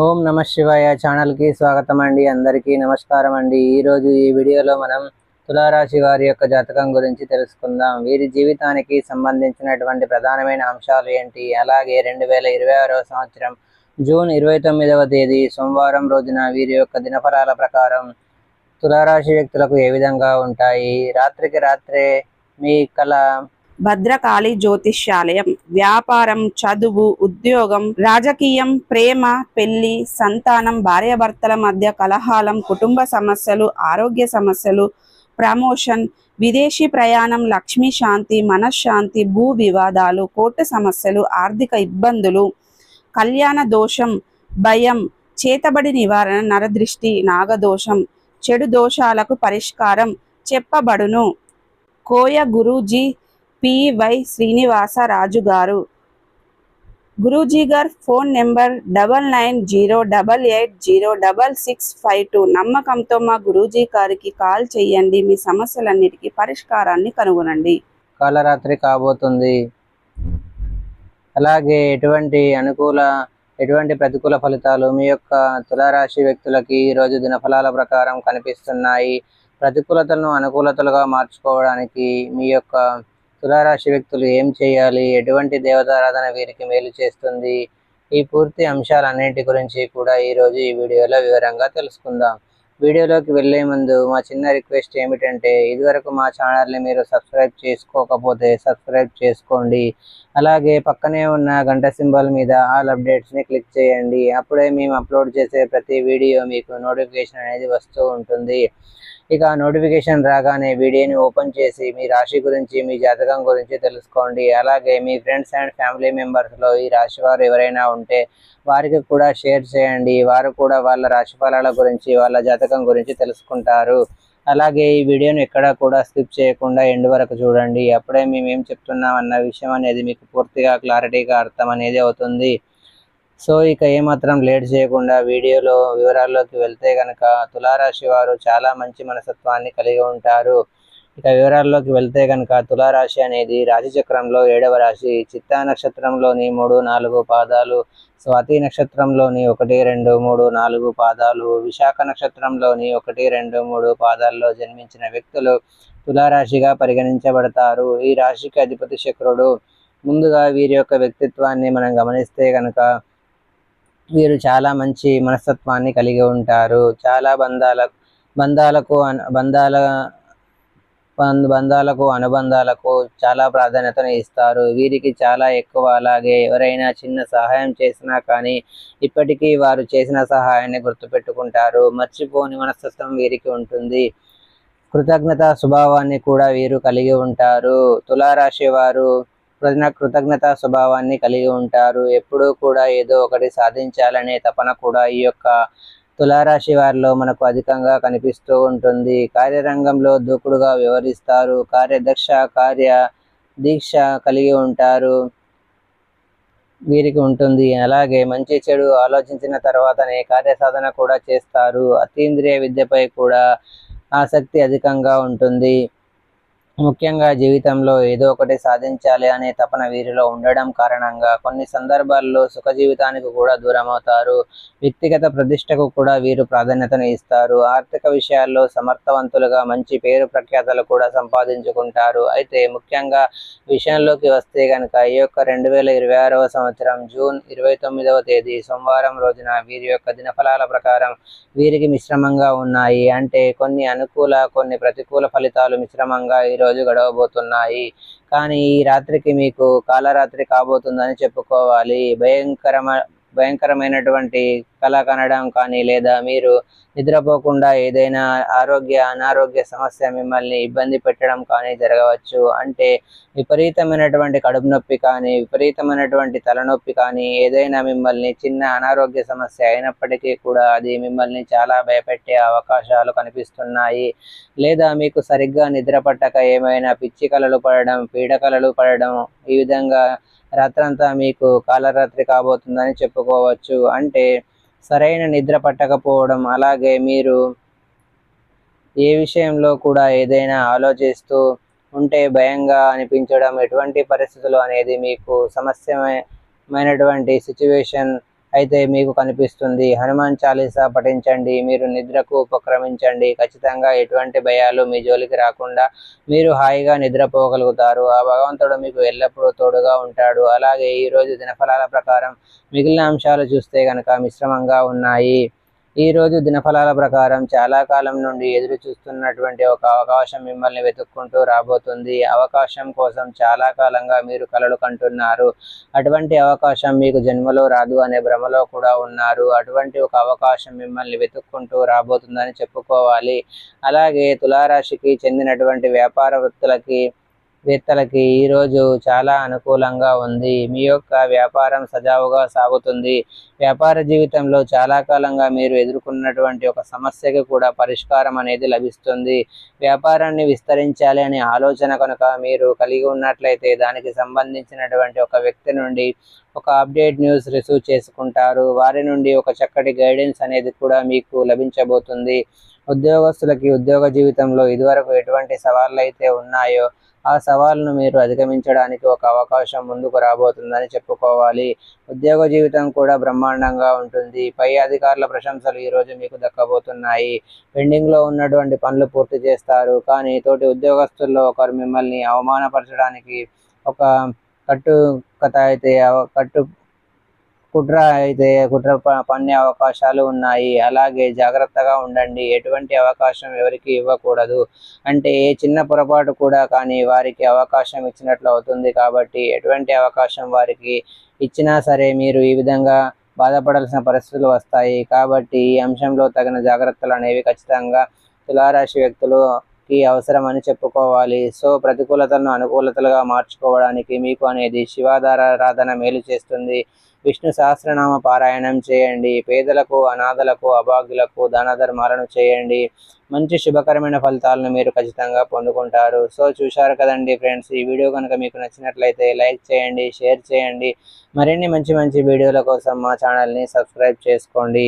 ఓం నమ శివాయ ఛానల్ కి స్వాగతం అండి. అందరికీ నమస్కారం అండి. ఈరోజు ఈ వీడియోలో మనం తులారాశి వారి యొక్క జాతకం గురించి తెలుసుకుందాం. వీరి జీవితానికి సంబంధించినటువంటి ప్రధానమైన అంశాలు ఏంటి, అలాగే 2026వ సంవత్సరం జూన్ 29వ తేదీ సోమవారం రోజున వీరి యొక్క దినఫలాల ప్రకారం తులారాశి వ్యక్తులకు ఏ విధంగా ఉంటాయి. రాత్రికి రాత్రే మీ కళ భద్రకాళి జ్యోతిష్యాలయం. వ్యాపారం, చదువు, ఉద్యోగం, రాజకీయం, ప్రేమ, పెళ్లి, సంతానం, భార్యాభర్తల మధ్య కలహాలం, కుటుంబ సమస్యలు, ఆరోగ్య సమస్యలు, ప్రమోషన్, విదేశీ ప్రయాణం, లక్ష్మీ శాంతి, మనశ్శాంతి, భూ వివాదాలు, కోర్టు సమస్యలు, ఆర్థిక ఇబ్బందులు, కళ్యాణ దోషం, భయం, చేతబడి నివారణ, నరదృష్టి, నాగదోషం, చెడు దోషాలకు పరిష్కారం చెప్పబడును. కోయ గురూజీ పి.వై. శ్రీనివాసరాజు గారు. గురూజీ గారు ఫోన్ నెంబర్ 9908806652. నమ్మకంతో మా గురూజీ గారికి కాల్ చేయండి. మీ సమస్యలన్నిటికీ పరిష్కారాన్ని కనుగొనండి. కాలరాత్రి కాబోతుంది. అలాగే ఎటువంటి ప్రతికూల ఫలితాలు మీ యొక్క తులారాశి వ్యక్తులకి ఈరోజు దినఫలాల ప్రకారం కనిపిస్తున్నాయి. ప్రతికూలతలను అనుకూలతలుగా మార్చుకోవడానికి మీ యొక్క తులారాశి వ్యక్తులు ఏం చేయాలి, ఎటువంటి దేవతారాధన వీరికి మేలు చేస్తుంది, ఈ పూర్తి అంశాలన్నింటి గురించి కూడా ఈరోజు ఈ వీడియోలో వివరంగా తెలుసుకుందాం. వీడియోలోకి వెళ్లే ముందు మా చిన్న రిక్వెస్ట్ ఏమిటంటే, ఇదివరకు మా ఛానల్ని మీరు సబ్స్క్రైబ్ చేసుకోకపోతే సబ్స్క్రైబ్ చేసుకోండి. అలాగే పక్కనే ఉన్న గంట సింబల్ మీద ఆల్ అప్డేట్స్ని క్లిక్ చేయండి. అప్పుడే మేము అప్లోడ్ చేసే ప్రతి వీడియో మీకు నోటిఫికేషన్ అనేది వస్తూ ఉంటుంది. ఇక నోటిఫికేషన్ రాగానే వీడియోని ఓపెన్ చేసి మీ రాశి గురించి, మీ జాతకం గురించి తెలుసుకోండి. అలాగే మీ ఫ్రెండ్స్ అండ్ ఫ్యామిలీ మెంబర్స్లో ఈ రాశి వారు ఎవరైనా ఉంటే వారికి కూడా షేర్ చేయండి. వారు కూడా వాళ్ళ రాశి ఫలాల గురించి, వాళ్ళ జాతకం గురించి తెలుసుకుంటారు. అలాగే ఈ వీడియోని ఎక్కడా కూడా స్కిప్ చేయకుండా ఎండ్ వరకు చూడండి. అప్పుడే మేము ఏం చెప్తున్నాం అన్న విషయం అనేది మీకు పూర్తిగా క్లారిటీగా అర్థం అనేది అవుతుంది. సో ఇక ఏమాత్రం లేట్ చేయకుండా వీడియోలో వివరాల్లోకి వెళ్తే కనుక, తులారాశి వారు చాలా మంచి మనస్తత్వాన్ని కలిగి ఉంటారు. ఇక వివరాల్లోకి వెళ్తే కనుక, తులారాశి అనేది రాశి చక్రంలో 7వ రాశి. చిత్తా నక్షత్రంలోని 3, 4 పాదాలు, స్వాతి నక్షత్రంలోని 1, 2, 3, 4 పాదాలు, విశాఖ నక్షత్రంలోని 1, 2, 3 పాదాల్లో జన్మించిన వ్యక్తులు తులారాశిగా పరిగణించబడతారు. ఈ రాశికి అధిపతి శుక్రుడు. ముందుగా వీరి యొక్క వ్యక్తిత్వాన్ని మనం గమనిస్తే కనుక, వీరు చాలా మంచి మనస్తత్వాన్ని కలిగి ఉంటారు. చాలా బంధాలకు అనుబంధాలకు చాలా ప్రాధాన్యతను ఇస్తారు. వీరికి చాలా ఎక్కువ. అలాగే ఎవరైనా చిన్న సహాయం చేసినా కానీ ఇప్పటికీ వారు చేసిన సహాయాన్ని గుర్తుపెట్టుకుంటారు. మర్చిపోని మనస్తత్వం వీరికి ఉంటుంది. కృతజ్ఞత స్వభావాన్ని కూడా వీరు కలిగి ఉంటారు. తులారాశి వారు కృతజ్ఞత స్వభావాన్ని కలిగి ఉంటారు. ఎప్పుడూ కూడా ఏదో ఒకటి సాధించాలనే తపన కూడా ఈ యొక్క తులారాశి వారిలో మనకు అధికంగా కనిపిస్తూ ఉంటుంది. కార్యరంగంలో దూకుడుగా వ్యవహరిస్తారు. కార్య దీక్ష కలిగి ఉంటారు వీరికి ఉంటుంది. అలాగే మంచి చెడు ఆలోచించిన తర్వాతనే కార్యసాధన కూడా చేస్తారు. అతీంద్రియ విద్యపై కూడా ఆసక్తి అధికంగా ఉంటుంది. ముఖ్యంగా జీవితంలో ఏదో ఒకటి సాధించాలి అనే తపన వీరిలో ఉండడం కారణంగా కొన్ని సందర్భాల్లో సుఖ జీవితానికి కూడా దూరం అవుతారు. వ్యక్తిగత ప్రతిష్టకు కూడా వీరు ప్రాధాన్యతను ఇస్తారు. ఆర్థిక విషయాల్లో సమర్థవంతులుగా మంచి పేరు ప్రఖ్యాతలు కూడా సంపాదించుకుంటారు. అయితే ముఖ్యంగా విషయంలోకి వస్తే కనుక, ఈ యొక్క 2026వ సంవత్సరం జూన్ 29వ తేదీ సోమవారం రోజున వీరి యొక్క దినఫలాల ప్రకారం వీరికి మిశ్రమంగా ఉన్నాయి. అంటే కొన్ని అనుకూల, కొన్ని ప్రతికూల ఫలితాలు మిశ్రమంగా రోజు గడవబోతున్నాయి. కానీ ఈ రాత్రికి మీకు కాలరాత్రి కాబోతుందని చెప్పుకోవాలి. భయంకరమైనటువంటి కళ కనడం కానీ, లేదా మీరు నిద్రపోకుండా ఏదైనా అనారోగ్య సమస్య మిమ్మల్ని ఇబ్బంది పెట్టడం కానీ జరగవచ్చు. అంటే విపరీతమైనటువంటి కడుపు నొప్పి కానీ, విపరీతమైనటువంటి తలనొప్పి కానీ, ఏదైనా మిమ్మల్ని చిన్న అనారోగ్య సమస్య అయినప్పటికీ కూడా అది మిమ్మల్ని చాలా భయపెట్టే అవకాశాలు కనిపిస్తున్నాయి. లేదా మీకు సరిగ్గా నిద్ర పట్టక ఏమైనా పిచ్చి కలలు పడడం, పీడకలలు పడడం, ఈ విధంగా రాత్రంతా మీకు కాలరాత్రి కాబోతుందని చెప్పుకోవచ్చు. అంటే సరైన నిద్ర పట్టకపోవడం, అలాగే మీరు ఏ విషయంలో కూడా ఏదైనా ఆలోచిస్తూ ఉంటే భయంగా అనిపించడం, ఎటువంటి పరిస్థితులు అనేది మీకు సమస్యమైనటువంటి సిచ్యువేషన్ అయితే మీకు కనిపిస్తుంది. హనుమాన్ చాలీసా పఠించండి, మీరు నిద్రకు ఉపక్రమించండి. ఖచ్చితంగా ఎటువంటి భయాలు మీ జోలికి రాకుండా మీరు హాయిగా నిద్రపోగలుగుతారు. ఆ భగవంతుడు మీకు ఎల్లప్పుడూ తోడుగా ఉంటాడు. అలాగే ఈ రోజు దినఫలాల ప్రకారం మిగిలిన అంశాలు చూస్తే గనక మిశ్రమంగా ఉన్నాయి. ఈ రోజు దినఫలాల ప్రకారం చాలా కాలం నుండి ఎదురు చూస్తున్నటువంటి ఒక అవకాశం మిమ్మల్ని వెతుక్కుంటూ రాబోతుంది. అవకాశం కోసం చాలా కాలంగా మీరు కలలు కంటున్నారు. అటువంటి అవకాశం మీకు జన్మలో రాదు అనే భ్రమలో కూడా ఉన్నారు. అటువంటి ఒక అవకాశం మిమ్మల్ని వెతుక్కుంటూ రాబోతుందని చెప్పుకోవాలి. అలాగే తులారాశికి చెందినటువంటి వ్యాపార వేత్తలకి ఈరోజు చాలా అనుకూలంగా ఉంది. మీ యొక్క వ్యాపారం సజావుగా సాగుతుంది. వ్యాపార జీవితంలో చాలా కాలంగా మీరు ఎదుర్కొన్నటువంటి ఒక సమస్యకి కూడా పరిష్కారం అనేది లభిస్తుంది. వ్యాపారాన్ని విస్తరించాలి అనే ఆలోచన కనుక మీరు కలిగి ఉన్నట్లయితే దానికి సంబంధించినటువంటి ఒక వ్యక్తి నుండి ఒక అప్డేట్ న్యూస్ రిసీవ్ చేసుకుంటారు. వారి నుండి ఒక చక్కటి గైడెన్స్ అనేది కూడా మీకు లభించబోతుంది. ఉద్యోగస్తులకి ఉద్యోగ జీవితంలో ఇదివరకు ఎటువంటి సవాళ్ళు అయితే ఉన్నాయో ఆ సవాళ్ళను మీరు అధిగమించడానికి ఒక అవకాశం ముందుకు రాబోతుందని చెప్పుకోవాలి. ఉద్యోగ జీవితం కూడా బ్రహ్మాండంగా ఉంటుంది. పై అధికారుల ప్రశంసలు ఈరోజు మీకు దక్కబోతున్నాయి. పెండింగ్లో ఉన్నటువంటి పనులు పూర్తి చేస్తారు. కానీ తోటి ఉద్యోగస్తుల్లో ఒకరు మిమ్మల్ని అవమానపరచడానికి ఒక కుట్ర పన్నే అవకాశాలు ఉన్నాయి. అలాగే జాగ్రత్తగా ఉండండి. ఎటువంటి అవకాశం ఎవరికి ఇవ్వకూడదు. అంటే ఏ చిన్న పొరపాటు కూడా కానీ వారికి అవకాశం ఇచ్చినట్లు అవుతుంది. కాబట్టి ఎటువంటి అవకాశం వారికి ఇచ్చినా సరే మీరు ఈ విధంగా బాధపడాల్సిన పరిస్థితులు వస్తాయి. కాబట్టి ఈ అంశంలో తగిన జాగ్రత్తలు అనేవి ఖచ్చితంగా తులారాశి వ్యక్తులకి అవసరం అని చెప్పుకోవాలి. సో ప్రతికూలతలను అనుకూలతలుగా మార్చుకోవడానికి మీకు అనేది శివారాధన మేలు చేస్తుంది. విష్ణు సహస్రనామ పారాయణం చేయండి. పేదలకు, అనాథలకు, అభాగ్యులకు దాన ధర్మాలను చేయండి. మంచి శుభకరమైన ఫలితాలను మీరు ఖచ్చితంగా పొందుకుంటారు. సో చూశారు కదండి ఫ్రెండ్స్, ఈ వీడియో కనుక మీకు నచ్చినట్లయితే లైక్ చేయండి, షేర్ చేయండి. మరిన్ని మంచి మంచి వీడియోల కోసం మా ఛానల్ని సబ్స్క్రైబ్ చేసుకోండి.